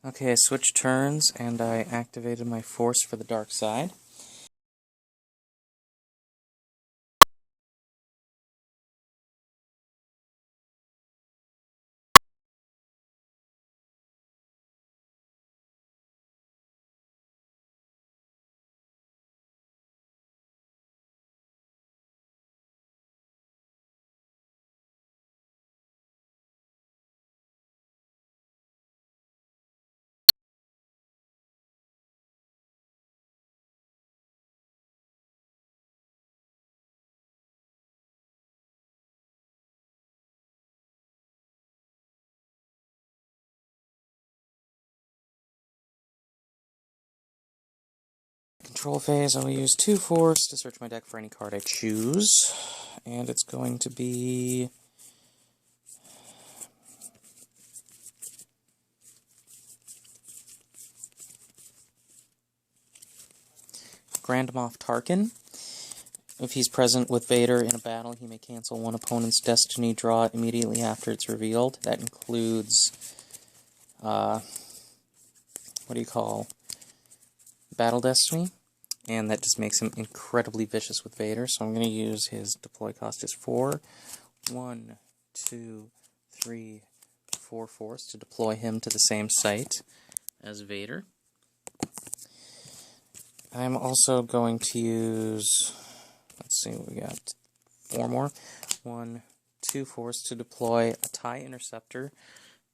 Okay, I switched turns and I activated my force for the dark side. Control phase, I will use 2 force to search my deck for any card I choose. And it's going to be Grand Moff Tarkin. If he's present with Vader in a battle, he may cancel one opponent's destiny draw immediately after it's revealed. That includes, Battle Destiny. And that just makes him incredibly vicious with Vader, so I'm going to use his deploy cost is 4. 1, 2, 3, 4 force to deploy him to the same site as Vader. I'm also going to use, let's see what we got, 4 more. 1, 2 force to deploy a TIE Interceptor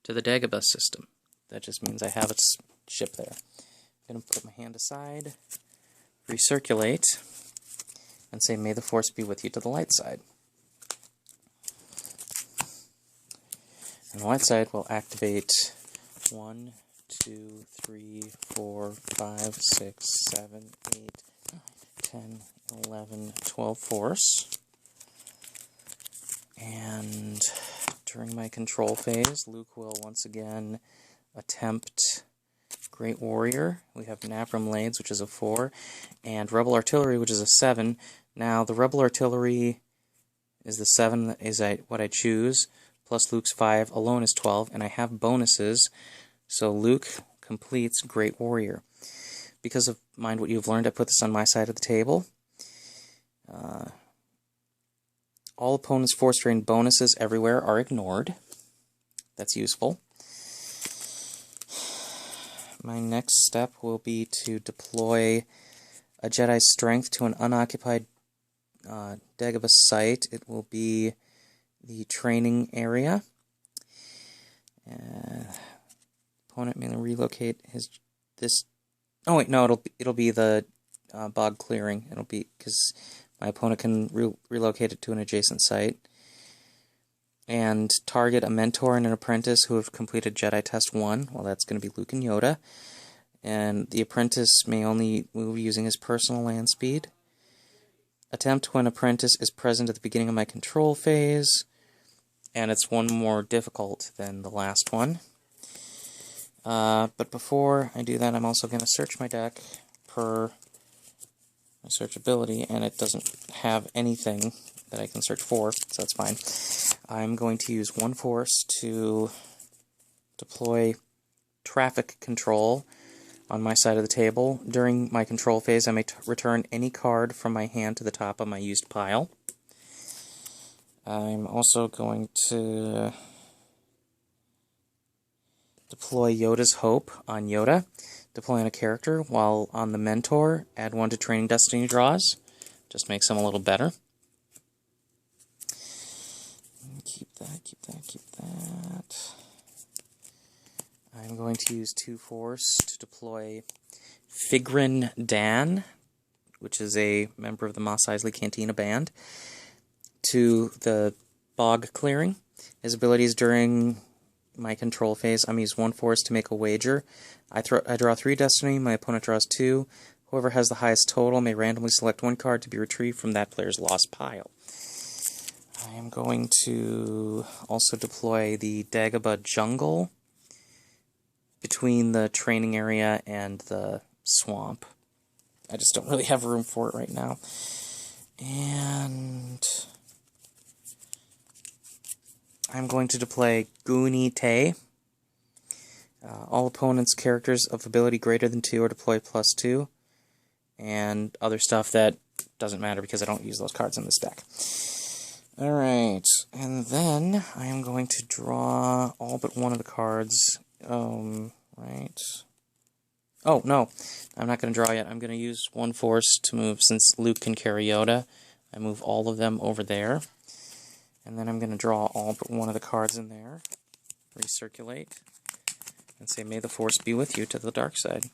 to the Dagobah system. That just means I have its ship there. I'm going to put my hand aside, recirculate, and say, "May the Force be with you" to the light side. And the light side will activate 1, 2, 3, 4, 5, 6, 7, 8, 9, 10, 11, 12 force. And during my control phase, Luke will once again attempt Great Warrior. We have Navram Lades, which is a 4, and Rebel Artillery, which is a 7. Now, the Rebel Artillery is the 7, is what I choose, plus Luke's 5 alone is 12, and I have bonuses, so Luke completes Great Warrior. Because of Mind What You've Learned, I put this on my side of the table. All opponents' force drain bonuses everywhere are ignored. That's useful. My next step will be to deploy a Jedi Strength to an unoccupied Dagobah site. It will be the training area. Opponent may relocate this. Oh wait, no, it'll be the bog clearing. It'll be because my opponent can relocate it to an adjacent site. And target a mentor and an apprentice who have completed Jedi Test 1. Well, that's going to be Luke and Yoda. And the apprentice may only move using his personal land speed. Attempt when apprentice is present at the beginning of my control phase. And it's one more difficult than the last one. But before I do that, I'm also going to search my deck per my search ability, and it doesn't have anything that I can search for, so that's fine. I'm going to use 1 force to deploy traffic control on my side of the table. During my control phase, I may return any card from my hand to the top of my used pile. I'm also going to deploy Yoda's Hope on Yoda. Deploy on a character, while on the Mentor, add 1 to Training Destiny draws. Just makes them a little better. Keep that. I'm going to use 2 force to deploy Figrin Dan, which is a member of the Mos Eisley Cantina Band, to the bog clearing. His abilities during my control phase, I'm going to use 1 force to make a wager. I draw 3 destiny, my opponent draws 2. Whoever has the highest total may randomly select 1 card to be retrieved from that player's lost pile. I am going to also deploy the Dagobah Jungle between the training area and the swamp. I just don't really have room for it right now. And I'm going to deploy Goonie Tay All opponents' characters of ability greater than 2 are deployed +2, and other stuff that doesn't matter because I don't use those cards in this deck. Alright, and then I am going to draw all but one of the cards. Right. Oh, no, I'm not going to draw yet. I'm going to use one force to move, since Luke can carry Yoda. I move all of them over there. And then I'm going to draw all but one of the cards in there. Recirculate. And say, may the force be with you to the dark side.